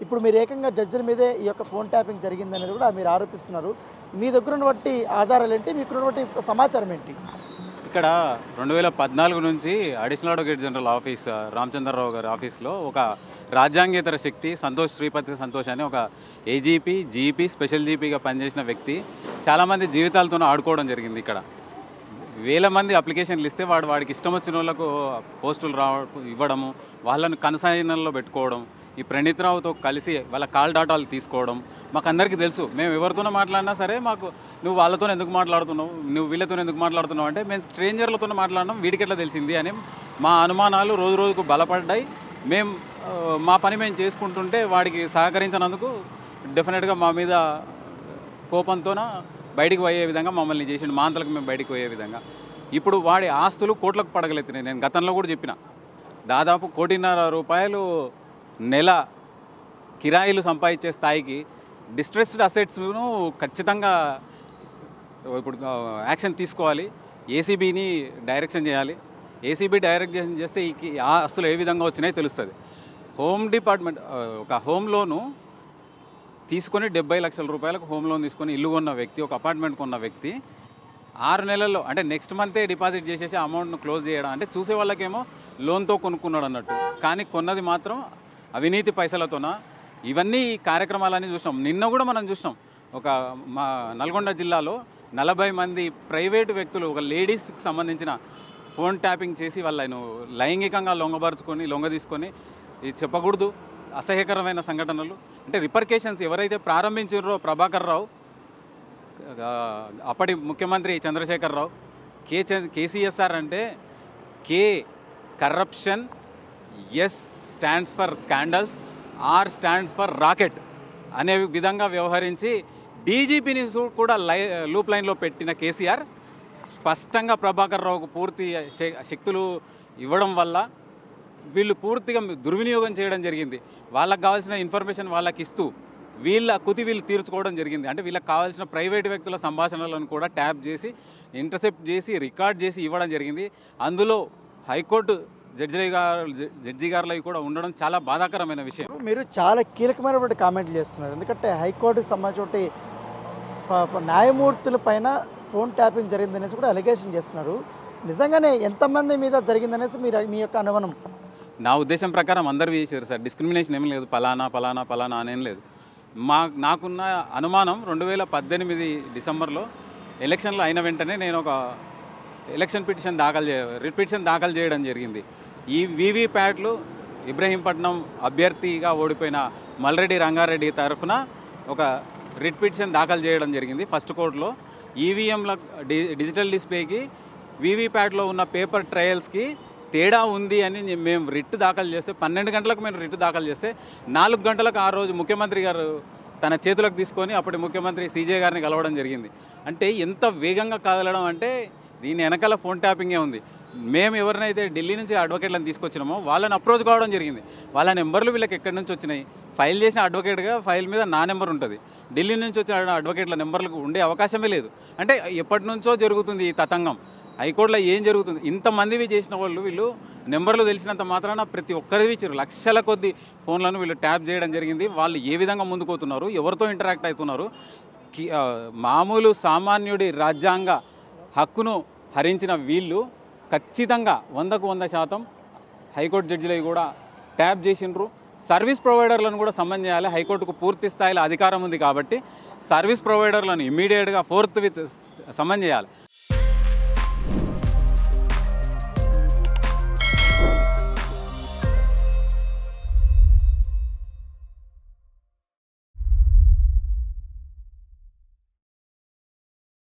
ఇప్పుడు మీరు ఏకంగా జడ్జిల మీదే ఈ యొక్క ఫోన్ ట్యాపింగ్ జరిగిందనేది కూడా మీరు ఆరోపిస్తున్నారు. మీ దగ్గర ఉన్నటువంటి ఆధారాలు ఏంటి, మీకు ఉన్నటువంటి సమాచారం ఏంటి? ఇక్కడ 2014 నుంచి additional advocate general office Ramachandra Rao గారి ఆఫీస్లో ఒక రాజ్యాంగేతర శక్తి శ్రీపతి సంతోష్ అని ఒక ఏజీపీ, జీపీ, స్పెషల్ జీపీగా పనిచేసిన వ్యక్తి చాలామంది జీవితాలతో ఆడుకోవడం జరిగింది. ఇక్కడ వేల మంది అప్లికేషన్లు ఇస్తే వాడికి ఇష్టం వచ్చిన వాళ్ళకు పోస్టులు ఇవ్వడము, వాళ్ళను కన్సైనల్లో పెట్టుకోవడం, ఈ ప్రణీత్ రావుతో కలిసి వాళ్ళ కాల్ డాటాలు తీసుకోవడం మాకు అందరికీ తెలుసు. మేము ఎవరితోనో మాట్లాడినా సరే మాకు నువ్వు వాళ్ళతో ఎందుకు మాట్లాడుతున్నావు, నువ్వు వీళ్ళతో ఎందుకు మాట్లాడుతున్నావు అంటే మేము స్ట్రేంజర్లతో మాట్లాడడం వీడికి ఎట్లా తెలిసింది అని మా అనుమానాలు రోజు రోజుకు బలపడ్డాయి. మేము మా పని మేము చేసుకుంటుంటే వాడికి సహకరించినందుకు డెఫినెట్గా మా మీద కోపంతోన బయటికి పోయే విధంగా మమ్మల్ని చేసిండు, మా అంతలకు మేము బయటికి పోయే విధంగా. ఇప్పుడు వాడి ఆస్తులు కోట్లకు పడగలెత్తినాయి. నేను గతంలో కూడా చెప్పిన దాదాపు ₹1.5 కోటి నెల కిరాయిలు సంపాదించే స్థాయికి డిస్ట్రెస్డ్ అసెట్స్ను ఖచ్చితంగా ఇప్పుడు యాక్షన్ తీసుకోవాలి. ఏసీబీని డైరెక్షన్ చేయాలి. ఏసీబీ డైరెక్షన్ చేస్తే ఈ ఆస్తులు ఏ విధంగా వచ్చినాయో తెలుస్తుంది. హోమ్ డిపార్ట్మెంట్ ఒక హోమ్ లోను తీసుకొని ₹70 లక్షల హోమ్ లోన్ తీసుకొని ఇల్లు కొన్న వ్యక్తి, ఒక అపార్ట్మెంట్ కొన్న వ్యక్తి 6 నెలల్లో అంటే నెక్స్ట్ మంతే డిపాజిట్ చేసేసి అమౌంట్ను క్లోజ్ చేయడం అంటే చూసే వాళ్ళకేమో లోన్తో కొనుక్కున్నాడు అన్నట్టు, కానీ కొన్నది మాత్రం అవినీతి పైసలతోన. ఇవన్నీ కార్యక్రమాలన్నీ చూసినాం. నిన్న కూడా మనం చూసినాం, ఒక మా నల్గొండ జిల్లాలో 40 మంది ప్రైవేటు వ్యక్తులు ఒక లేడీస్కి సంబంధించిన ఫోన్ ట్యాపింగ్ చేసి వాళ్ళను లైంగికంగా లొంగ తీసుకొని ఇది చెప్పకూడదు అసహ్యకరమైన సంఘటనలు. అంటే రిపర్కేషన్స్ ఎవరైతే ప్రారంభించారో ప్రభాకర్ రావు, అప్పటి ముఖ్యమంత్రి చంద్రశేఖర్ రావు, కేసీఎస్ఆర్ అంటే K corruption, S stands for scandals, R stands for racket అనే విధంగా వ్యవహరించి డీజీపీని కూడా లూప్ లైన్లో పెట్టిన కేసీఆర్ స్పష్టంగా ప్రభాకర్ రావుకు పూర్తి శక్తులు ఇవ్వడం వల్ల వీళ్ళు పూర్తిగా దుర్వినియోగం చేయడం జరిగింది. వాళ్ళకి కావాల్సిన ఇన్ఫర్మేషన్ వాళ్ళకి ఇస్తూ వీళ్ళు తీర్చుకోవడం జరిగింది. అంటే వీళ్ళకి కావాల్సిన ప్రైవేటు వ్యక్తుల సంభాషణలను కూడా ట్యాప్ ఇంటర్సెప్ట్ చేసి రికార్డ్ చేసి ఇవ్వడం జరిగింది. అందులో హైకోర్టు జడ్జి గారులవి కూడా ఉండడం చాలా బాధాకరమైన విషయం. మీరు చాలా కీలకమైనటువంటి కామెంట్లు చేస్తున్నారు. ఎందుకంటే హైకోర్టుకి సంబంధించిన న్యాయమూర్తుల పైన ఫోన్ ట్యాపింగ్ జరిగిందనేసి కూడా అలిగేషన్ చేస్తున్నారు. నిజంగానే ఎంతమంది మీద జరిగిందనేసి మీ యొక్క అనుమానం? నా ఉద్దేశం ప్రకారం అందరూ చేశారు సార్. డిస్క్రిమినేషన్ ఏమీ లేదు, పలానా అనేం లేదు. నాకున్న అనుమానం 2018 డిసెంబర్లో ఎలక్షన్లు అయిన వెంటనే నేను ఒక రిట్ పిటిషన్ దాఖలు చేయడం జరిగింది. ఈ వీవీప్యాట్లు ఇబ్రహీంపట్నం అభ్యర్థిగా ఓడిపోయిన మల్రెడ్డి రంగారెడ్డి తరఫున ఒక రిట్ పిటిషన్ దాఖలు చేయడం జరిగింది ఫస్ట్ కోర్టులో. ఈవీఎంల డిజిటల్ డిస్ప్లేకి వీవీప్యాట్లో ఉన్న పేపర్ ట్రయల్స్కి తేడా ఉంది అని మేము రిట్ దాఖలు చేస్తే 12 గంటలకు మేము రిట్ దాఖలు చేస్తే 4 గంటలకు ఆ రోజు ముఖ్యమంత్రి గారు తన చేతులకు తీసుకొని అప్పటి ముఖ్యమంత్రి సీజే గారిని కలవడం జరిగింది. అంటే ఎంత వేగంగా కదలడం అంటే దీని వెనకాల ఫోన్ ట్యాపింగే ఉంది. మేము ఎవరినైతే ఢిల్లీ నుంచి అడ్వకేట్లను తీసుకొచ్చినామో వాళ్ళని అప్రోచ్ కావడం జరిగింది. వాళ్ళ నెంబర్లు వీళ్ళకి ఎక్కడి నుంచి వచ్చినాయి, ఫైల్ చేసిన అడ్వకేట్గా ఫైల్ మీద నా నెంబర్ ఉంటుంది. ఢిల్లీ నుంచి వచ్చిన అడ్వకేట్ల నెంబర్లకు ఉండే అవకాశమే లేదు. అంటే ఎప్పటి నుంచో జరుగుతుంది ఈ తతంగం. హైకోర్టులో ఏం జరుగుతుంది? ఇంతమందివి చేసిన వీళ్ళు నెంబర్లు తెలిసినంత మాత్రాన ప్రతి ఒక్కరివి ఇచ్చారు. లక్షల కొద్ది ఫోన్లను వీళ్ళు ట్యాప్ చేయడం జరిగింది. వాళ్ళు ఏ విధంగా ముందుకోతున్నారు, ఎవరితో ఇంటరాక్ట్ అవుతున్నారు, మామూలు సామాన్యుడి రాజ్యాంగ హక్కును హరించిన వీళ్ళు ఖచ్చితంగా 100% హైకోర్టు జడ్జిలవి కూడా ట్యాప్ చేసిండ్రు. సర్వీస్ ప్రొవైడర్లను కూడా సమన్ చేయాలి. హైకోర్టుకు పూర్తి స్థాయిలో అధికారం ఉంది కాబట్టి సర్వీస్ ప్రొవైడర్లను ఇమ్మీడియట్గా 4th సమన్ చేయాలి.